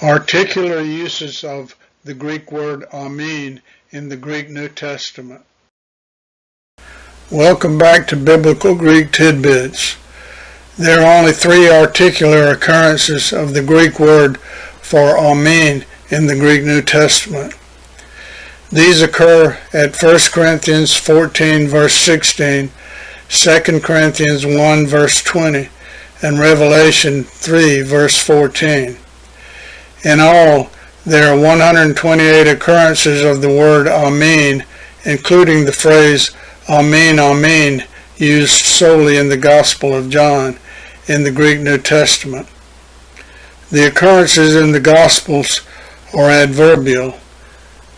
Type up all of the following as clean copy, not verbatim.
Articular uses of the Greek word ἀμήν in the Greek New Testament. Welcome back to Biblical Greek Tidbits. There are only three articular occurrences of the Greek word for ἀμήν in the Greek New Testament. These occur at 1 Corinthians 14 verse 16, 2 Corinthians 1 verse 20, and Revelation 3 verse 14. In all, there are 128 occurrences of the word ἀμήν, including the phrase ἀμήν ἀμήν, used solely in the Gospel of John in the Greek New Testament. The occurrences in the Gospels are adverbial,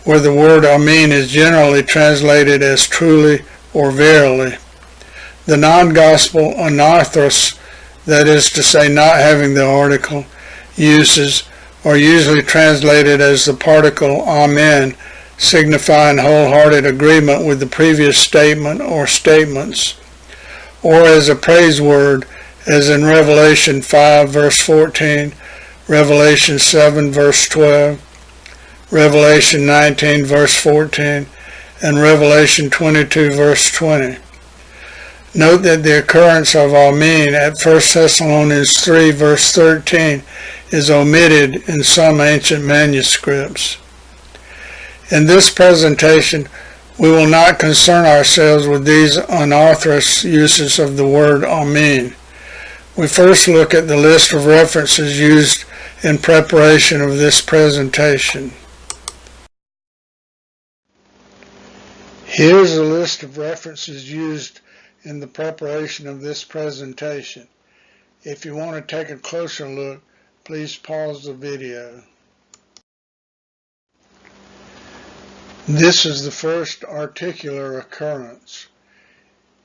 where the word ἀμήν is generally translated as truly or verily. The non-gospel anarthros, that is to say not having the article, uses are usually translated as the particle āmên, signifying wholehearted agreement with the previous statement or statements, or as a praise word, as in Revelation 5 verse 14, Revelation 7 verse 12, Revelation 19 verse 14, and Revelation 22 verse 20. Note that the occurrence of āmήν at 1 Thessalonians 3 verse 13 is omitted in some ancient manuscripts. In this presentation, we will not concern ourselves with these unorthodox uses of the word āmήν. We first look at the list of references used in preparation of this presentation. Here's a list of references used in the preparation of this presentation. If you want to take a closer look, please pause the video. This is the first articular occurrence.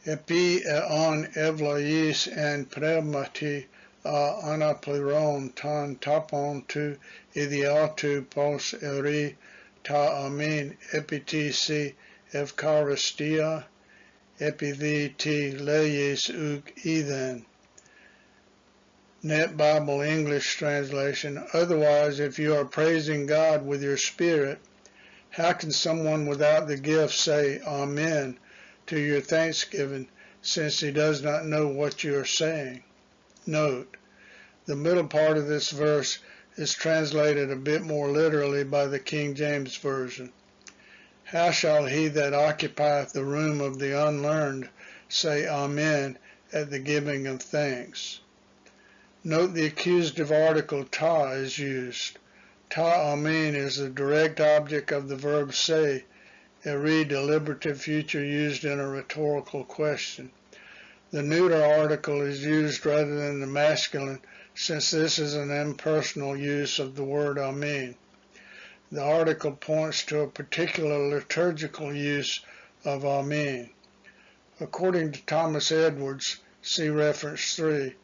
Epi eon evlais en pneumati a anapleron ton tapon tu idiatu pos eri ta āmήν epitisi evcharistia epithi ti leyes uk ethen. Net Bible English translation. Otherwise, if you are praising God with your spirit, how can someone without the gift say Amen to your thanksgiving, since he does not know what you are saying? Note, the middle part of this verse is translated a bit more literally by the King James Version. How shall he that occupieth the room of the unlearned say Amen at the giving of thanks? Note the accusative article ta is used. Ta āmήν is the direct object of the verb say, a deliberative future used in a rhetorical question. The neuter article is used rather than the masculine, since this is an impersonal use of the word āmήν. The article points to a particular liturgical use of āmήν. According to Thomas Edwards, see reference 3,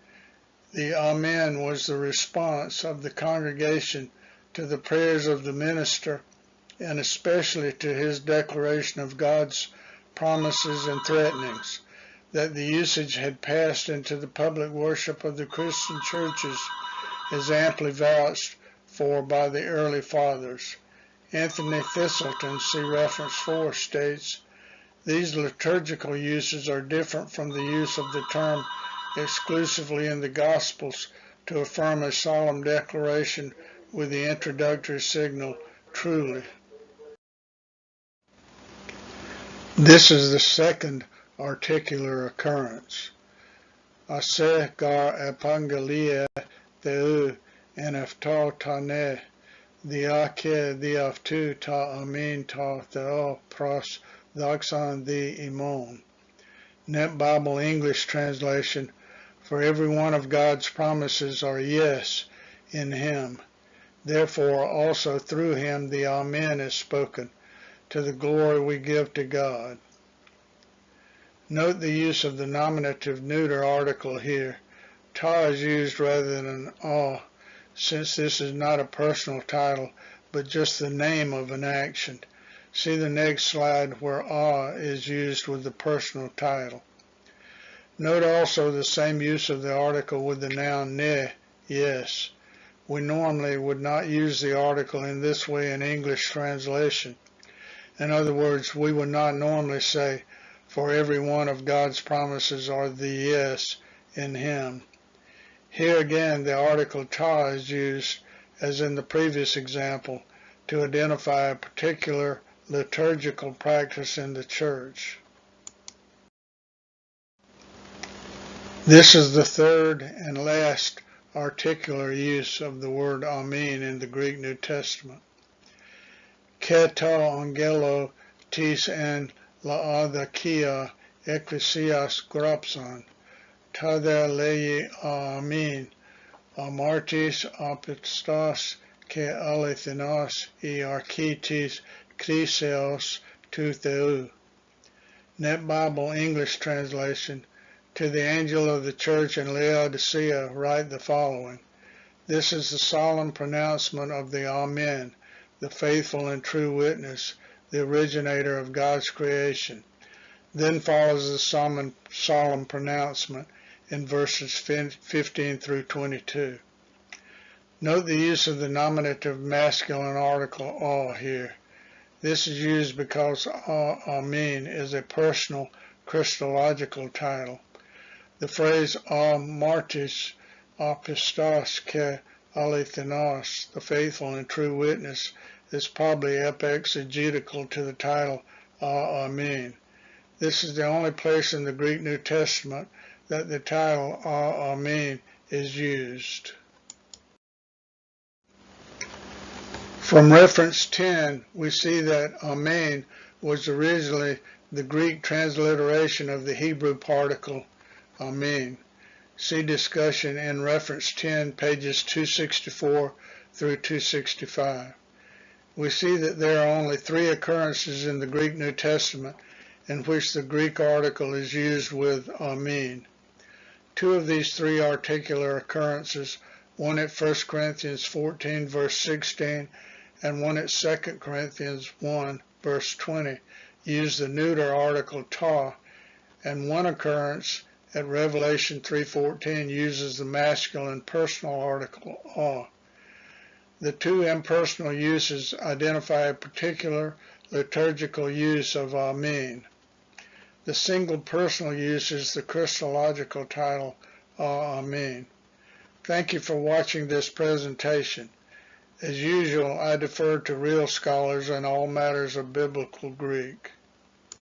the Amen was the response of the congregation to the prayers of the minister, and especially to his declaration of God's promises and threatenings. That the usage had passed into the public worship of the Christian churches is amply vouched for by the early fathers. Anthony Thistleton, see reference 4, states, these liturgical uses are different from the use of the term exclusively in the Gospels to affirm a solemn declaration with the introductory signal, truly. This is the second articular occurrence. Ase gar epangelia theu en eftal tane, diake diaftu ta āmήν ta theo pros doxan the imon. Net Bible English translation. For every one of God's promises are yes in him. Therefore also through him the Amen is spoken, to the glory we give to God. Note the use of the nominative neuter article here. Ta is used rather than an a, since this is not a personal title, but just the name of an action. See the next slide where a is used with the personal title. Note also the same use of the article with the noun ne, yes, we normally would not use the article in this way in English translation. In other words, we would not normally say, "For every one of God's promises are the yes in him." Here again, the article ta is used, as in the previous example, to identify a particular liturgical practice in the church. This is the third and last articular use of the word ἀμήν in the Greek New Testament. Ke to angelo tis en Laodikia ekklesias grapson, tade lei ἀμήν, amartis apistos ke alethinos I architis kriseos tu Theou. Net Bible English translation: to the angel of the church in Laodicea write the following. This is the solemn pronouncement of the āmήν, the faithful and true witness, the originator of God's creation. Then follows the solemn pronouncement in verses 15 through 22. Note the use of the nominative masculine article ā here. This is used because āmήν is a personal Christological title. The phrase amartis apistos ke alethinos, the faithful and true witness, is probably exegetical to the title āmήν. This is the only place in the Greek New Testament that the title āmήν is used. From reference 10, we see that āmήν was originally the Greek transliteration of the Hebrew particle āmήν. See discussion in reference 10, pages 264 through 265. We see that there are only 3 occurrences in the Greek New Testament in which the Greek article is used with āmήν. 2 of these 3 articular occurrences, one at 1 Corinthians 14 verse 16 and one at 2 Corinthians 1 verse 20, use the neuter article ta, and one occurrence at Revelation 3:14 uses the masculine personal article ā. The 2 impersonal uses identify a particular liturgical use of āmήν. The single personal use is the Christological title āmήν. Thank you for watching this presentation. As usual, I defer to real scholars in all matters of biblical Greek.